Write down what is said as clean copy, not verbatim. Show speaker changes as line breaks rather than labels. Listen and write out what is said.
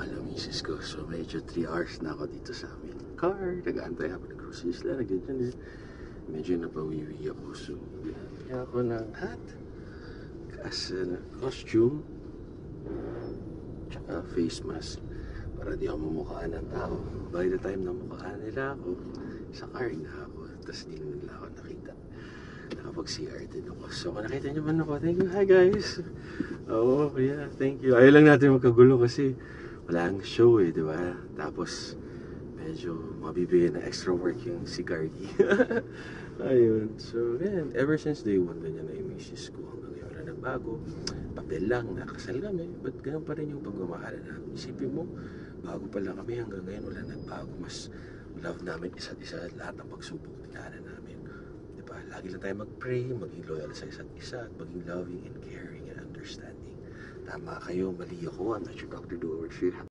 mahal ang misis ko. So medyo 3 hours na ako dito sa amin car. Nag-aantay ako ng groceries lang. Nagdyan eh. Medyo napawiwi ako. So binili ako ng hat as a costume tsaka face mask para di ako mamukhaan ng tao. By the time na mukhaan nila ako, sa car na ako. Tapos di nila ako nakita. Nakapag-CR din ako. So kung nakita nyo man ako, thank you. Hi guys! Oo, yeah, thank you. Ayaw lang natin magkagulo kasi wala ang show eh, di ba? Tapos medyo mabibigyan na extra work yung si Cardi. Ayun. So, yan. Ever since day 1, ganyan na yung misis ko. Hanggang ngayon wala nagbago. Papel lang, nakasal kami. But ganun pa rin yung pagmamahala namin. Isipin mo, bago pa lang kami, hanggang ngayon wala nagbago. Mas love namin isa't isa at lahat ng pagsubok tinaanan namin. Diba? Lagi lang tayo mag-pray, maging loyal sa isa't isa, at maging loving and caring and understanding. Tama kayo, mali ako. I'm not your Dr. Doorward.